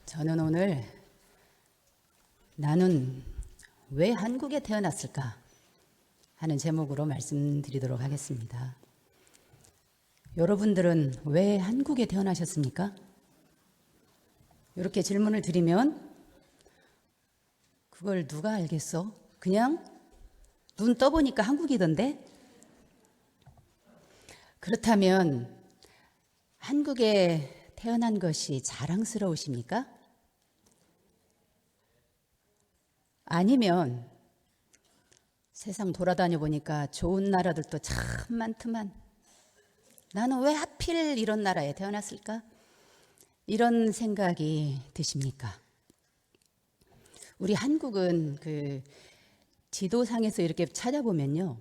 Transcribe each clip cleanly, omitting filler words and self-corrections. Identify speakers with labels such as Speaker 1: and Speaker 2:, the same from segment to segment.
Speaker 1: 저는 오늘 나는 왜 한국에 태어났을까 하는 제목으로 말씀드리도록 하겠습니다. 여러분들은 왜 한국에 태어나셨습니까? 이렇게 질문을 드리면 그걸 누가 알겠어? 그냥 눈 떠보니까 한국이던데? 그렇다면 한국에 태어난 것이 자랑스러우십니까? 아니면 세상 돌아다녀 보니까 좋은 나라들도 참 많더만 나는 왜 하필 이런 나라에 태어났을까? 이런 생각이 드십니까? 우리 한국은 그 지도상에서 이렇게 찾아보면요,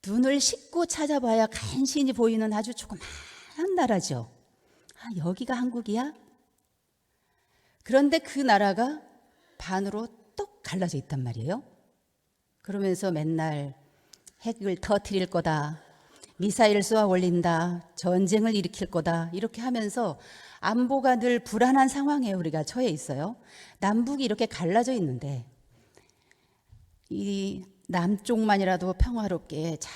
Speaker 1: 눈을 씻고 찾아봐야 간신히 보이는 아주 조그마한 나라죠. 아, 여기가 한국이야? 그런데 그 나라가 반으로 똑 갈라져 있단 말이에요. 그러면서 맨날 핵을 터뜨릴 거다, 미사일 쏘아 올린다, 전쟁을 일으킬 거다, 이렇게 하면서 안보가 늘 불안한 상황에 우리가 처해 있어요. 남북이 이렇게 갈라져 있는데 이 남쪽만이라도 평화롭게 잘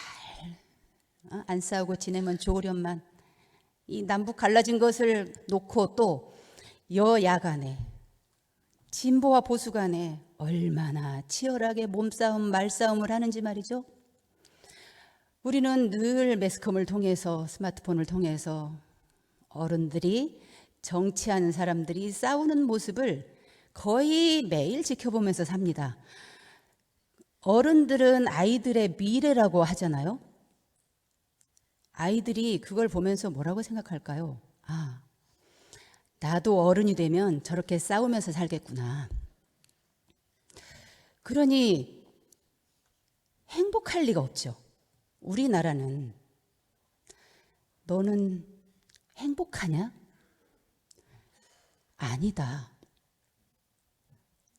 Speaker 1: 안 싸우고 지내면 좋으련만 이 남북 갈라진 것을 놓고 또 여야 간에 진보와 보수 간에 얼마나 치열하게 몸싸움 말싸움을 하는지 말이죠. 우리는 늘 매스컴을 통해서 스마트폰을 통해서 어른들이 정치하는 사람들이 싸우는 모습을 거의 매일 지켜보면서 삽니다. 어른들은 아이들의 미래라고 하잖아요. 아이들이 그걸 보면서 뭐라고 생각할까요? 아, 나도 어른이 되면 저렇게 싸우면서 살겠구나. 그러니 행복할 리가 없죠. 우리나라는 너는 행복하냐? 아니다.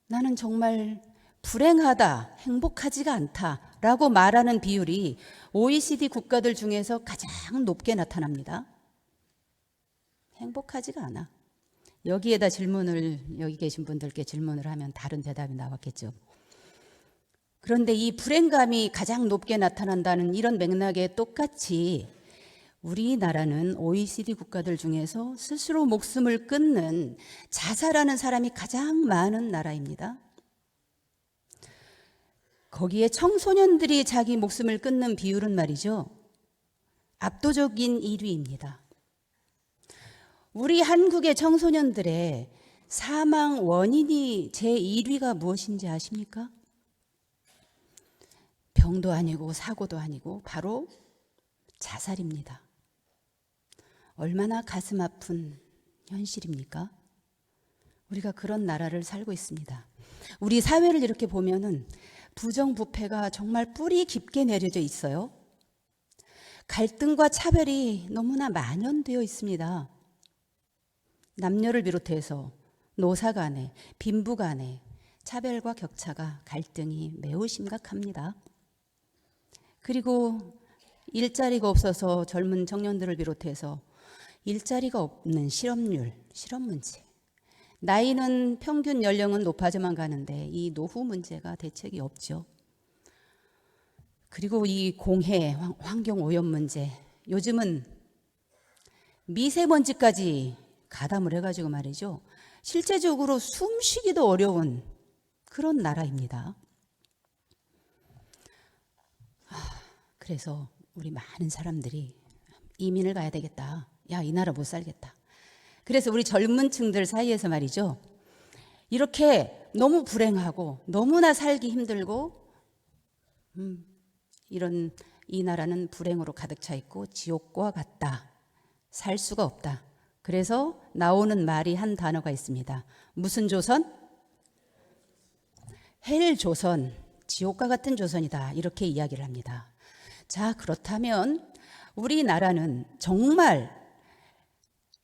Speaker 1: 나는 정말 불행하다, 행복하지가 않다라고 말하는 비율이 OECD 국가들 중에서 가장 높게 나타납니다. 행복하지가 않아. 여기에다 여기 계신 분들께 질문을 하면 다른 대답이 나왔겠죠. 그런데 이 불행감이 가장 높게 나타난다는 이런 맥락에 똑같이 우리나라는 OECD 국가들 중에서 스스로 목숨을 끊는 자살하는 사람이 가장 많은 나라입니다. 거기에 청소년들이 자기 목숨을 끊는 비율은 말이죠, 압도적인 1위입니다. 우리 한국의 청소년들의 사망 원인이 제1위가 무엇인지 아십니까? 병도 아니고 사고도 아니고 바로 자살입니다. 얼마나 가슴 아픈 현실입니까? 우리가 그런 나라를 살고 있습니다. 우리 사회를 이렇게 보면은 부정부패가 정말 뿌리 깊게 내려져 있어요. 갈등과 차별이 너무나 만연되어 있습니다. 남녀를 비롯해서 노사 간에, 빈부 간에 차별과 격차가, 갈등이 매우 심각합니다. 그리고 일자리가 없어서 젊은 청년들을 비롯해서 일자리가 없는 실업률, 실업 문제. 나이는 평균 연령은 높아져만 가는데 이 노후 문제가 대책이 없죠. 그리고 이 공해, 환경 오염 문제. 요즘은 미세먼지까지 가담을 해가지고 말이죠, 실제적으로 숨쉬기도 어려운 그런 나라입니다. 그래서 우리 많은 사람들이 이민을 가야 되겠다. 야, 이 나라 못 살겠다. 그래서 우리 젊은 층들 사이에서 말이죠, 이렇게 너무 불행하고 너무나 살기 힘들고 이 나라는 불행으로 가득 차 있고 지옥과 같다. 살 수가 없다. 그래서 나오는 말이 한 단어가 있습니다. 무슨 조선? 헬 조선, 지옥과 같은 조선이다. 이렇게 이야기를 합니다. 자, 그렇다면 우리나라는 정말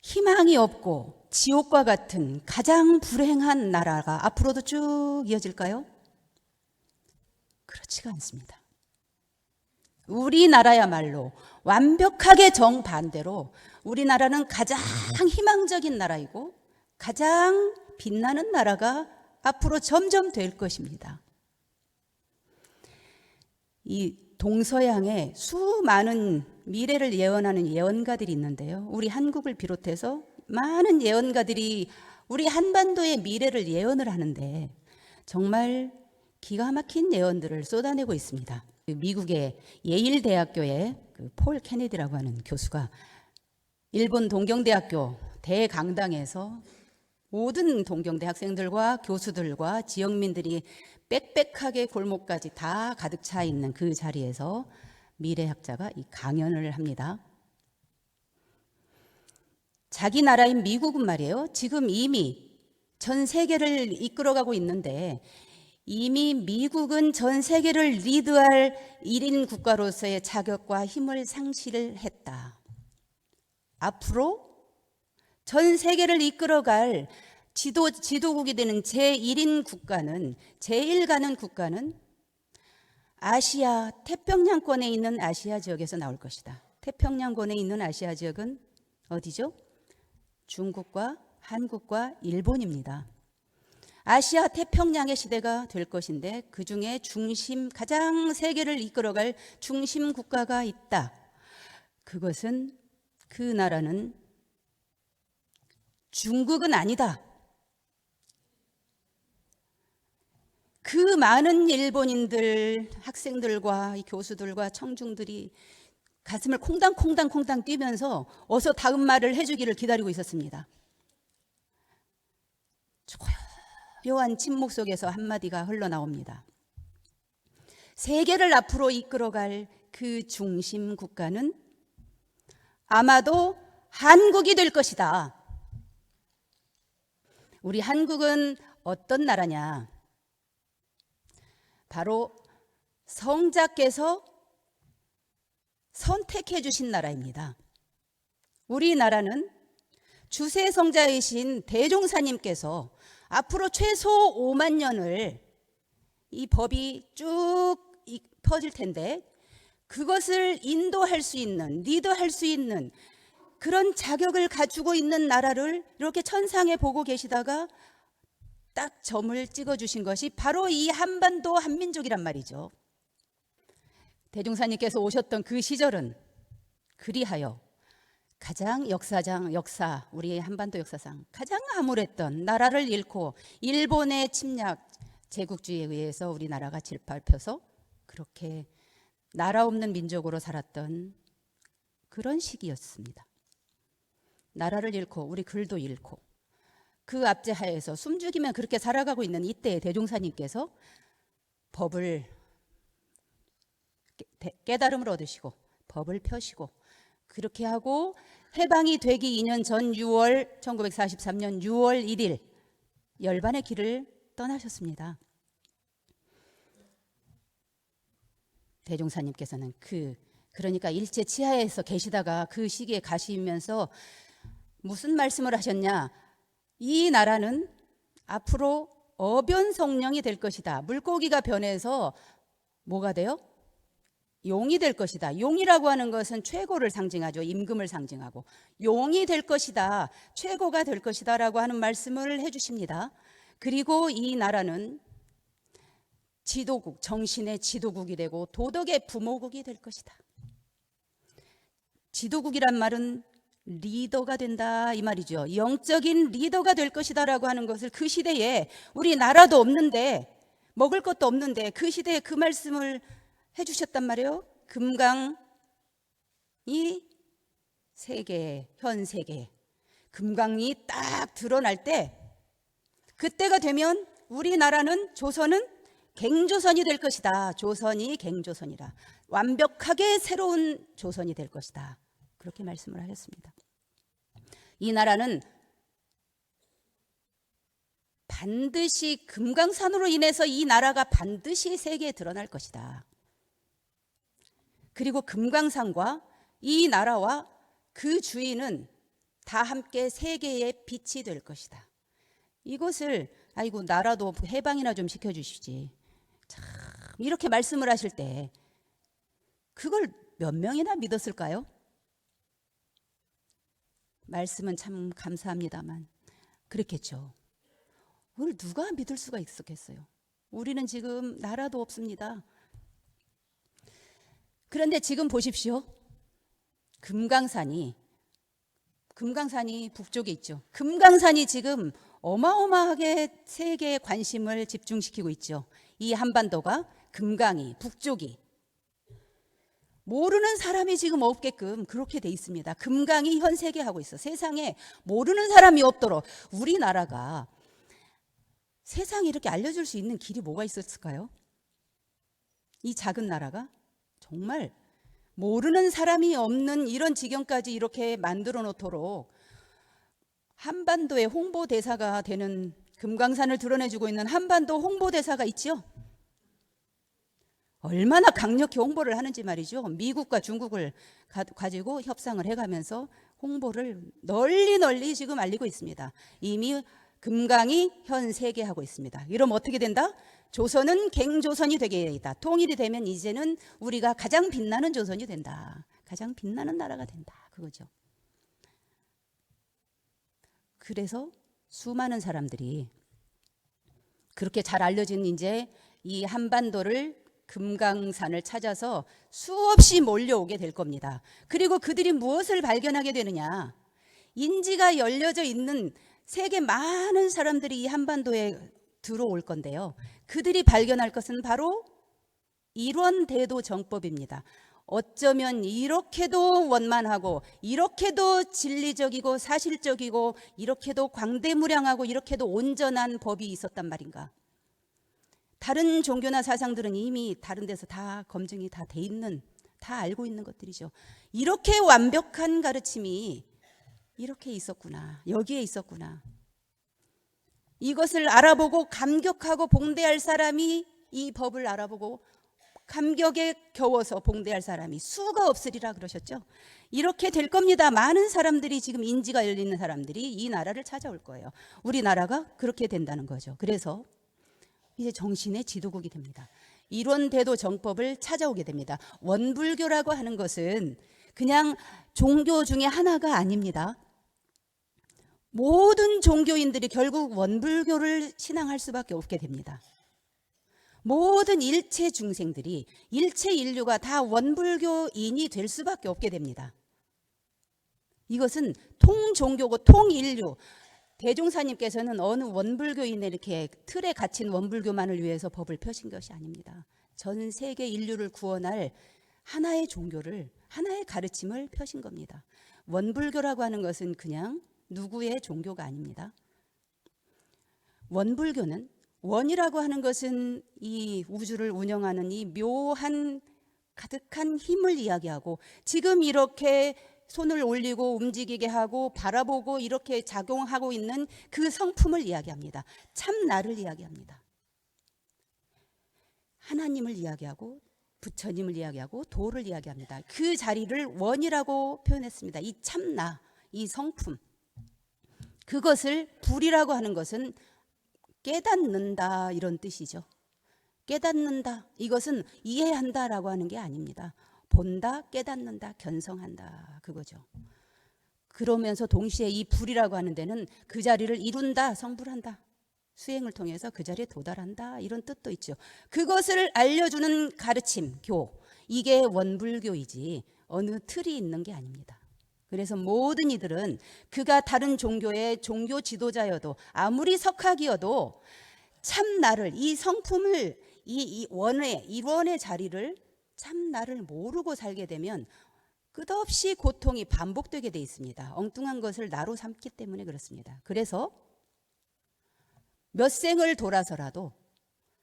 Speaker 1: 희망이 없고 지옥과 같은 가장 불행한 나라가 앞으로도 쭉 이어질까요? 그렇지가 않습니다. 우리나라야말로 완벽하게 정반대로 우리나라는 가장 희망적인 나라이고 가장 빛나는 나라가 앞으로 점점 될 것입니다. 이 동서양에 수많은 미래를 예언하는 예언가들이 있는데요. 우리 한국을 비롯해서 많은 예언가들이 우리 한반도의 미래를 예언을 하는데 정말 기가 막힌 예언들을 쏟아내고 있습니다. 미국의 예일 대학교의 폴 케네디라고 하는 교수가 일본 동경대학교 대강당에서 모든 동경대 학생들과 교수들과 지역민들이 빽빽하게 골목까지 다 가득 차 있는 그 자리에서 미래학자가 이 강연을 합니다. 자기 나라인 미국은 말이에요. 지금 이미 전 세계를 이끌어가고 있는데 이미 미국은 전 세계를 리드할 1인 국가로서의 자격과 힘을 상실했다. 앞으로 전 세계를 이끌어갈 지도국이 되는 제1인 국가는, 제1가는 국가는 아시아, 태평양권에 있는 아시아 지역에서 나올 것이다. 태평양권에 있는 아시아 지역은 어디죠? 중국과 한국과 일본입니다. 아시아 태평양의 시대가 될 것인데 그 중에 가장 세계를 이끌어갈 중심 국가가 있다. 그것은 그 나라는 중국은 아니다. 그 많은 일본인들, 학생들과 교수들과 청중들이 가슴을 콩당콩당 뛰면서 어서 다음 말을 해주기를 기다리고 있었습니다. 조용한 침묵 속에서 한마디가 흘러나옵니다. 세계를 앞으로 이끌어갈 그 중심 국가는 아마도 한국이 될 것이다. 우리 한국은 어떤 나라냐? 바로 성자께서 선택해 주신 나라입니다. 우리나라는 주세성자이신 대종사님께서 앞으로 최소 5만 년을 이 법이 쭉 퍼질 텐데 그것을 인도할 수 있는, 리드할 수 있는 그런 자격을 가지고 있는 나라를 이렇게 천상에 보고 계시다가 딱 점을 찍어주신 것이 바로 이 한반도 한민족이란 말이죠. 대종사님께서 오셨던 그 시절은 그리하여 가장 우리 한반도 역사상 가장 암울했던 나라를 잃고 일본의 침략 제국주의에 의해서 우리나라가 질밟혀서 그렇게 나라 없는 민족으로 살았던 그런 시기였습니다. 나라를 잃고 우리 글도 잃고 그 압제하에서 숨죽이면 그렇게 살아가고 있는 이때에 대종사님께서 법을 깨달음을 얻으시고 법을 펴시고 그렇게 하고 해방이 되기 2년 전 1943년 6월 1일 열반의 길을 떠나셨습니다. 대종사님께서는 그러니까 일제 치하에서 계시다가 그 시기에 가시면서 무슨 말씀을 하셨냐? 이 나라는 앞으로 어변성령이 될 것이다. 물고기가 변해서 뭐가 돼요? 용이 될 것이다. 용이라고 하는 것은 최고를 상징하죠. 임금을 상징하고 용이 될 것이다. 최고가 될 것이다 라고 하는 말씀을 해주십니다. 그리고 이 나라는 지도국, 정신의 지도국이 되고 도덕의 부모국이 될 것이다. 지도국이란 말은 리더가 된다 이 말이죠. 영적인 리더가 될 것이다 라고 하는 것을 그 시대에 우리 나라도 없는데 먹을 것도 없는데 그 시대에 그 말씀을 해주셨단 말이에요. 금강이 세계, 현 세계 금강이 딱 드러날 때 그때가 되면 우리나라는 조선은 갱조선이 될 것이다. 조선이 갱조선이라 완벽하게 새로운 조선이 될 것이다. 그렇게 말씀을 하셨습니다. 이 나라는 반드시 금강산으로 인해서 이 나라가 반드시 세계에 드러날 것이다. 그리고 금강산과 이 나라와 그 주인은 다 함께 세계의 빛이 될 것이다. 이것을 아이고 나라도 해방이나 좀 시켜주시지. 참 이렇게 말씀을 하실 때 그걸 몇 명이나 믿었을까요? 말씀은 참 감사합니다만 그랬겠죠. 그걸 누가 믿을 수가 있었겠어요. 우리는 지금 나라도 없습니다. 그런데 지금 보십시오. 금강산이 북쪽에 있죠. 금강산이 지금 어마어마하게 세계의 관심을 집중시키고 있죠. 이 한반도가, 금강이, 북쪽이 모르는 사람이 지금 없게끔 그렇게 돼 있습니다. 금강이 현 세계하고 있어. 세상에 모르는 사람이 없도록. 우리나라가 세상에 이렇게 알려줄 수 있는 길이 뭐가 있었을까요? 이 작은 나라가 정말 모르는 사람이 없는 이런 지경까지 이렇게 만들어 놓도록 한반도의 홍보대사가 되는, 금강산을 드러내주고 있는 한반도 홍보대사가 있죠. 얼마나 강력히 홍보를 하는지 말이죠. 미국과 중국을 가지고 협상을 해가면서 홍보를 널리 지금 알리고 있습니다. 이미 금강이 현 세계하고 있습니다. 이러면 어떻게 된다? 조선은 갱조선이 되게 되겠다. 통일이 되면 이제는 우리가 가장 빛나는 조선이 된다. 가장 빛나는 나라가 된다. 그거죠. 그래서 수많은 사람들이 그렇게 잘 알려진 이제 이 한반도를, 금강산을 찾아서 수없이 몰려오게 될 겁니다. 그리고 그들이 무엇을 발견하게 되느냐? 인지가 열려져 있는 세계 많은 사람들이 이 한반도에 들어올 건데요. 그들이 발견할 것은 바로 일원대도 정법입니다. 어쩌면 이렇게도 원만하고, 이렇게도 진리적이고 사실적이고, 이렇게도 광대무량하고, 이렇게도 온전한 법이 있었단 말인가. 다른 종교나 사상들은 이미 다른 데서 다 검증이 다 돼 있는, 다 알고 있는 것들이죠. 이렇게 완벽한 가르침이 이렇게 있었구나. 여기에 있었구나. 이것을 알아보고 감격하고 봉대할 사람이, 이 법을 알아보고 감격에 겨워서 봉대할 사람이 수가 없으리라 그러셨죠. 이렇게 될 겁니다. 많은 사람들이, 지금 인지가 열리는 사람들이 이 나라를 찾아올 거예요. 우리나라가 그렇게 된다는 거죠. 그래서 이제 정신의 지도국이 됩니다. 일원대도 정법을 찾아오게 됩니다. 원불교라고 하는 것은 그냥 종교 중에 하나가 아닙니다. 모든 종교인들이 결국 원불교를 신앙할 수밖에 없게 됩니다. 모든 일체 중생들이, 일체 인류가 다 원불교인이 될 수밖에 없게 됩니다. 이것은 통종교고 통인류, 대종사님께서는 어느 원불교인의 이렇게 틀에 갇힌 원불교만을 위해서 법을 펴신 것이 아닙니다. 전 세계 인류를 구원할 하나의 종교를, 하나의 가르침을 펴신 겁니다. 원불교라고 하는 것은 그냥 누구의 종교가 아닙니다. 원불교는, 원이라고 하는 것은 이 우주를 운영하는 이 묘한 가득한 힘을 이야기하고, 지금 이렇게 손을 올리고 움직이게 하고 바라보고 이렇게 작용하고 있는 그 성품을 이야기합니다. 참 나를 이야기합니다. 하나님을 이야기하고 부처님을 이야기하고 도를 이야기합니다. 그 자리를 원이라고 표현했습니다. 이 참나, 이 성품, 그것을 불이라고 하는 것은 깨닫는다, 이런 뜻이죠. 깨닫는다, 이것은 이해한다라고 하는 게 아닙니다. 본다, 깨닫는다, 견성한다, 그거죠. 그러면서 동시에 이 불이라고 하는 데는 그 자리를 이룬다, 성불한다, 수행을 통해서 그 자리에 도달한다, 이런 뜻도 있죠. 그것을 알려주는 가르침, 교, 이게 원불교이지 어느 틀이 있는 게 아닙니다. 그래서 모든 이들은 그가 다른 종교의 종교 지도자여도, 아무리 석학이어도 참 나를, 이 성품을, 이 원의, 일원의 자리를, 참 나를 모르고 살게 되면 끝없이 고통이 반복되게 돼 있습니다. 엉뚱한 것을 나로 삼기 때문에 그렇습니다. 그래서 몇 생을 돌아서라도,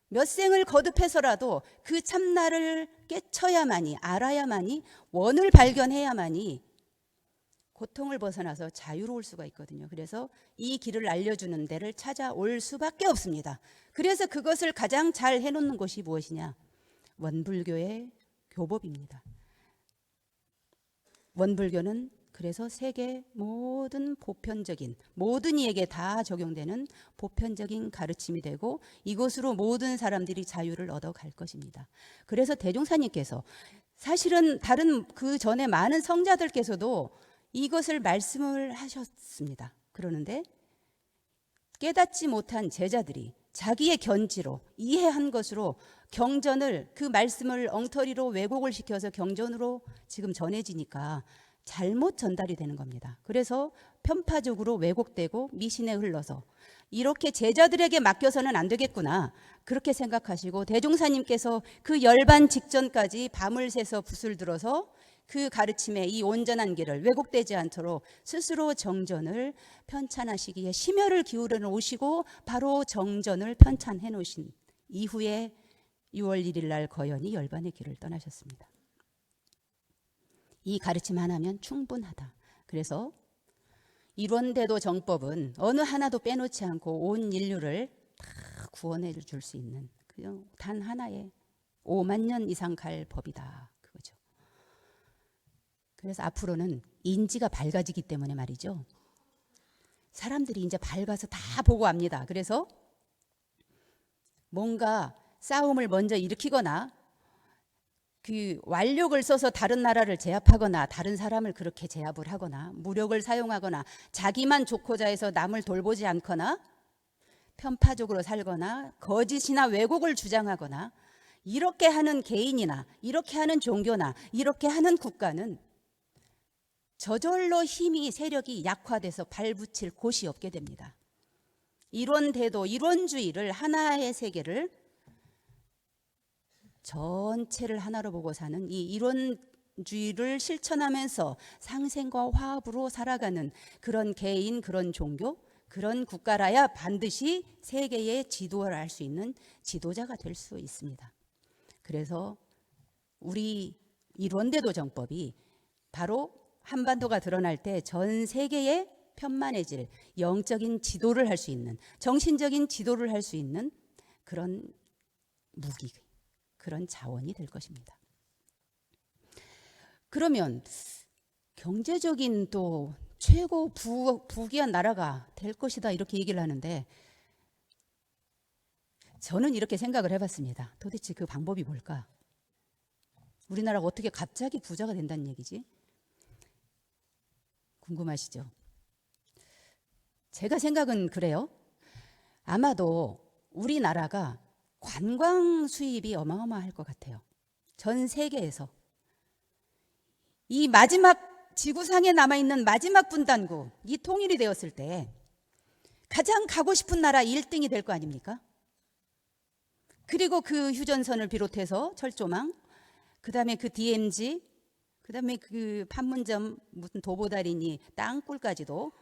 Speaker 1: 몇 생을 거듭해서라도 그 참나를 깨쳐야만이, 알아야만이, 원을 발견해야만이 고통을 벗어나서 자유로울 수가 있거든요. 그래서 이 길을 알려주는 데를 찾아올 수밖에 없습니다. 그래서 그것을 가장 잘 해놓는 곳이 무엇이냐? 원불교의 교법입니다. 원불교는 그래서 세계 모든 보편적인, 모든 이에게 다 적용되는 보편적인 가르침이 되고, 이곳으로 모든 사람들이 자유를 얻어갈 것입니다. 그래서 대종사님께서, 사실은 다른 그 전에 많은 성자들께서도 이것을 말씀을 하셨습니다. 그러는데 깨닫지 못한 제자들이 자기의 견지로 이해한 것으로 경전을, 그 말씀을 엉터리로 왜곡을 시켜서 경전으로 지금 전해지니까 잘못 전달이 되는 겁니다. 그래서 편파적으로 왜곡되고 미신에 흘러서 이렇게 제자들에게 맡겨서는 안 되겠구나, 그렇게 생각하시고 대종사님께서 그 열반 직전까지 밤을 새서 붓을 들어서 그 가르침에 이 온전한 길을 왜곡되지 않도록 스스로 정전을 편찬하시기에 심혈을 기울여 놓으시고 바로 정전을 편찬해 놓으신 이후에 6월 1일 날 거연히 열반의 길을 떠나셨습니다. 이 가르침 하나면 충분하다. 그래서 이론대도 정법은 어느 하나도 빼놓지 않고 온 인류를 다 구원해 줄 수 있는 그냥 단 하나의 5만 년 이상 갈 법이다, 그거죠. 그래서 앞으로는 인지가 밝아지기 때문에 말이죠, 사람들이 이제 밝아서 다 보고 압니다. 그래서 뭔가 싸움을 먼저 일으키거나 그 완력을 써서 다른 나라를 제압하거나 다른 사람을 그렇게 제압을 하거나 무력을 사용하거나 자기만 좋고자 해서 남을 돌보지 않거나 편파적으로 살거나 거짓이나 왜곡을 주장하거나 이렇게 하는 개인이나 이렇게 하는 종교나 이렇게 하는 국가는 저절로 힘이, 세력이 약화돼서 발붙일 곳이 없게 됩니다. 이론대도, 이론주의를, 하나의 세계를 전체를 하나로 보고 사는 이 이론주의를 실천하면서 상생과 화합으로 살아가는 그런 개인, 그런 종교, 그런 국가라야 반드시 세계의 지도를 할 수 있는 지도자가 될 수 있습니다. 그래서 우리 이론대도 정법이 바로 한반도가 드러날 때 전 세계에 편만해질 영적인 지도를 할 수 있는, 정신적인 지도를 할 수 있는 그런 무기, 그런 자원이 될 것입니다. 그러면 경제적인 또 최고 부귀한 나라가 될 것이다, 이렇게 얘기를 하는데 저는 이렇게 생각을 해봤습니다. 도대체 그 방법이 뭘까? 우리나라가 어떻게 갑자기 부자가 된다는 얘기지? 궁금하시죠? 제가 생각은 그래요. 아마도 우리나라가 관광 수입이 어마어마할 것 같아요. 전 세계에서 이 마지막 지구상에 남아있는 마지막 분단국, 이 통일이 되었을 때 가장 가고 싶은 나라 1등이 될 거 아닙니까? 그리고 그 휴전선을 비롯해서 철조망, 그 다음에 그 DMZ, 그 다음에 그 판문점 무슨 도보다리니 땅굴까지도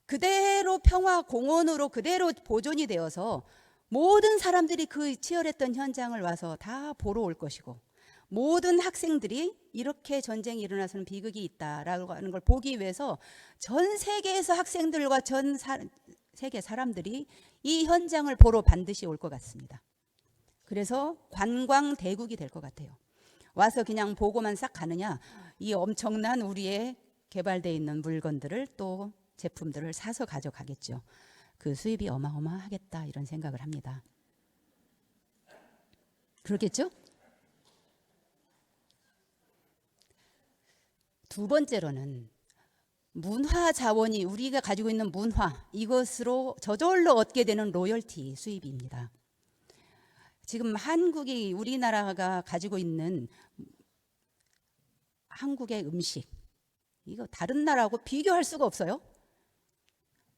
Speaker 1: 그대로 평화공원으로 그대로 보존이 되어서 모든 사람들이 그 치열했던 현장을 와서 다 보러 올 것이고, 모든 학생들이 이렇게 전쟁이 일어나서는 비극이 있다라고 하는 걸 보기 위해서 전 세계에서 학생들과 전 세계 사람들이 이 현장을 보러 반드시 올 것 같습니다. 그래서 관광 대국이 될 것 같아요. 와서 그냥 보고만 싹 가느냐, 이 엄청난 우리의 개발되어 있는 물건들을 또 제품들을 사서 가져가겠죠. 그 수입이 어마어마하겠다, 이런 생각을 합니다. 그렇겠죠? 두 번째로는 문화 자원이, 우리가 가지고 있는 문화, 이것으로 저절로 얻게 되는 로열티 수입입니다. 지금 한국이, 우리나라가 가지고 있는 한국의 음식, 이거 다른 나라하고 비교할 수가 없어요.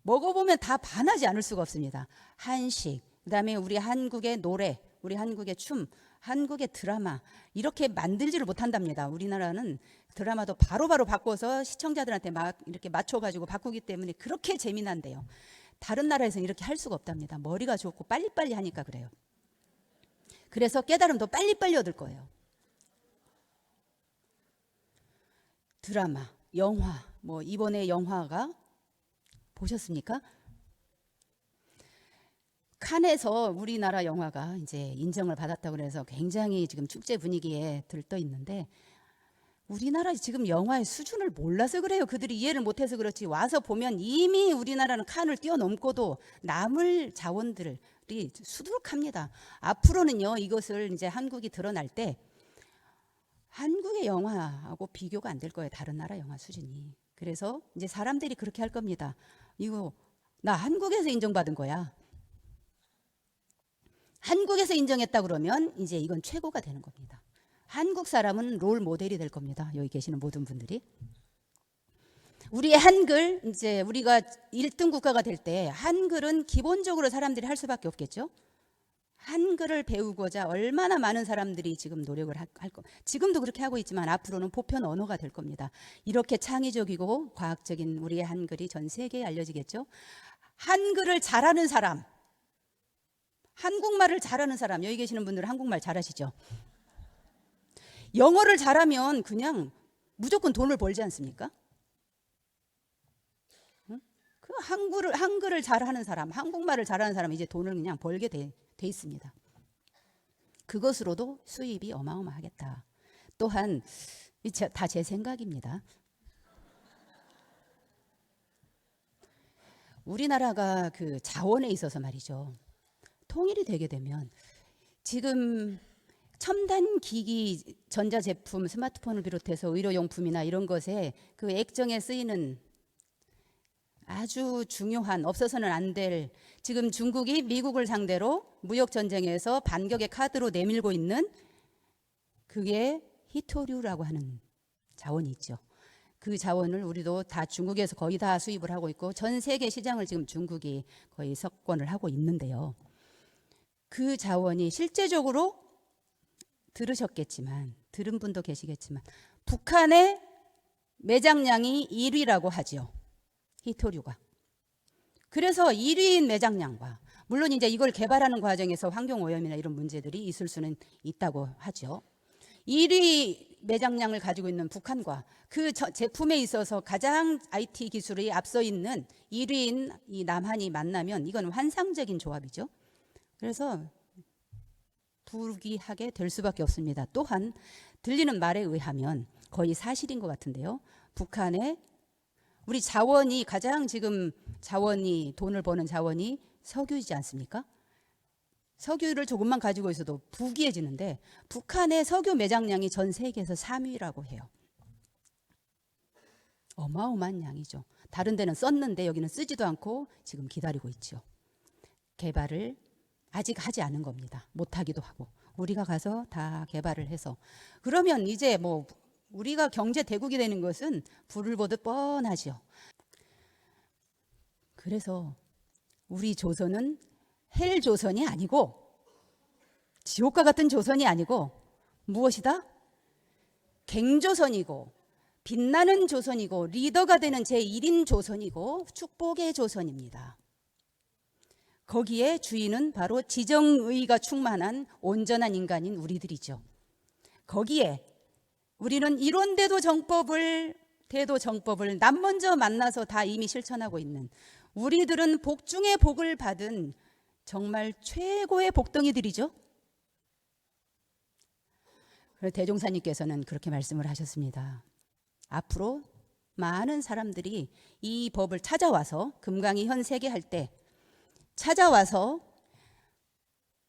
Speaker 1: 먹어보면 다 반하지 않을 수가 없습니다. 한식, 그다음에 우리 한국의 노래, 우리 한국의 춤, 한국의 드라마, 이렇게 만들지를 못한답니다. 우리나라는 드라마도 바로바로 바꿔서 시청자들한테 막 이렇게 맞춰가지고 바꾸기 때문에 그렇게 재미난데요. 다른 나라에서는 이렇게 할 수가 없답니다. 머리가 좋고 빨리빨리 하니까 그래요. 그래서 깨달음도 빨리빨리 얻을 거예요. 드라마, 영화, 뭐 이번에 영화가 보셨습니까? 칸에서 우리나라 영화가 이제 인정을 받았다고 해서 굉장히 지금 축제 분위기에 들떠 있는데, 우리나라 지금 영화의 수준을 몰라서 그래요. 그들이 이해를 못해서 그렇지, 와서 보면 이미 우리나라는 칸을 뛰어넘고도 남을 자원들이 수두룩합니다. 앞으로는요, 이것을 이제 한국이 드러날 때 한국의 영화하고 비교가 안 될 거예요. 다른 나라 영화 수준이. 그래서 이제 사람들이 그렇게 할 겁니다. 이거 나 한국에서 인정받은 거야. 한국에서 인정했다 그러면 이제 이건 최고가 되는 겁니다. 한국 사람은 롤 모델이 될 겁니다. 여기 계시는 모든 분들이. 우리의 한글, 이제 우리가 1등 국가가 될 때 한글은 기본적으로 사람들이 할 수밖에 없겠죠. 한글을 배우고자 얼마나 많은 사람들이 지금 노력을 할 거. 지금도 그렇게 하고 있지만 앞으로는 보편 언어가 될 겁니다. 이렇게 창의적이고 과학적인 우리의 한글이 전 세계에 알려지겠죠. 한글을 잘하는 사람, 한국말을 잘하는 사람, 여기 계시는 분들은 한국말 잘하시죠? 영어를 잘하면 그냥 무조건 돈을 벌지 않습니까? 그 한글을 잘하는 사람, 한국말을 잘하는 사람은 이제 돈을 그냥 벌게 돼 있습니다. 그것으로도 수입이 어마어마하겠다. 또한 다 제 생각입니다. 우리나라가 그 자원에 있어서 말이죠. 통일이 되게 되면 지금 첨단 기기, 전자제품, 스마트폰을 비롯해서 의료용품이나 이런 것에 그 액정에 쓰이는 아주 중요한, 없어서는 안 될, 지금 중국이 미국을 상대로 무역전쟁에서 반격의 카드로 내밀고 있는 그게 히토류라고 하는 자원이 있죠. 그 자원을 우리도 다 중국에서 거의 다 수입을 하고 있고 전 세계 시장을 지금 중국이 거의 석권을 하고 있는데요. 그 자원이 실제적으로 들으셨겠지만, 들은 분도 계시겠지만 북한의 매장량이 1위라고 하죠. 히토류가. 그래서 1위인 매장량과, 물론 이제 이걸 개발하는 과정에서 환경오염이나 이런 문제들이 있을 수는 있다고 하죠. 1위 매장량을 가지고 있는 북한과 그 제품에 있어서 가장 IT 기술이 앞서 있는 1위인 이 남한이 만나면 이건 환상적인 조합이죠. 그래서 부귀하게 될 수밖에 없습니다. 또한 들리는 말에 의하면 거의 사실인 것 같은데요. 북한의 우리 자원이 가장 지금 자원이 돈을 버는 자원이 석유이지 않습니까? 석유를 조금만 가지고 있어도 부귀해지는데 북한의 석유 매장량이 전 세계에서 3위라고 해요. 어마어마한 양이죠. 다른 데는 썼는데 여기는 쓰지도 않고 지금 기다리고 있죠. 개발을 아직 하지 않은 겁니다. 못하기도 하고 우리가 가서 다 개발을 해서 그러면 이제 뭐 우리가 경제 대국이 되는 것은 불을 보듯 뻔하죠. 그래서 우리 조선은 헬 조선이 아니고 지옥과 같은 조선이 아니고 무엇이다? 갱조선이고 빛나는 조선이고 리더가 되는 제1인 조선이고 축복의 조선입니다. 거기에 주인은 바로 지정의가 충만한 온전한 인간인 우리들이죠. 거기에 우리는 이론대도 정법을 대도 정법을 남 먼저 만나서 다 이미 실천하고 있는 우리들은 복 중에 복을 받은 정말 최고의 복덩이들이죠. 대종사님께서는 그렇게 말씀을 하셨습니다. 앞으로 많은 사람들이 이 법을 찾아와서 금강이 현 세계할 때 찾아와서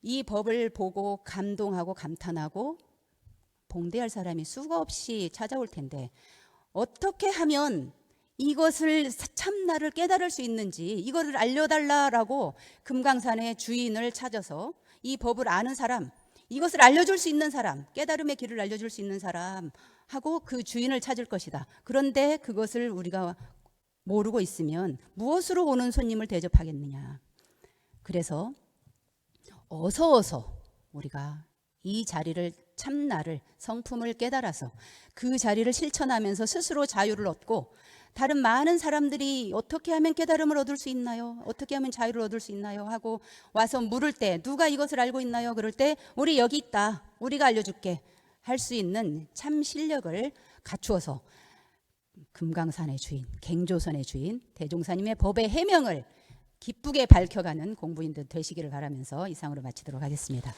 Speaker 1: 이 법을 보고 감동하고 감탄하고 봉대할 사람이 수가 없이 찾아올 텐데 어떻게 하면 이것을 참나를 깨달을 수 있는지 이거를 알려달라라고 금강산의 주인을 찾아서 이 법을 아는 사람, 이것을 알려줄 수 있는 사람, 깨달음의 길을 알려줄 수 있는 사람 하고 그 주인을 찾을 것이다. 그런데 그것을 우리가 모르고 있으면 무엇으로 오는 손님을 대접하겠느냐. 그래서 어서 우리가 이 자리를 참나를 성품을 깨달아서 그 자리를 실천하면서 스스로 자유를 얻고 다른 많은 사람들이 어떻게 하면 깨달음을 얻을 수 있나요? 어떻게 하면 자유를 얻을 수 있나요? 하고 와서 물을 때 누가 이것을 알고 있나요? 그럴 때 우리 여기 있다. 우리가 알려줄게. 할 수 있는 참 실력을 갖추어서 금강산의 주인, 갱조선의 주인, 대종사님의 법의 해명을 기쁘게 밝혀가는 공부인들 되시기를 바라면서 이상으로 마치도록 하겠습니다.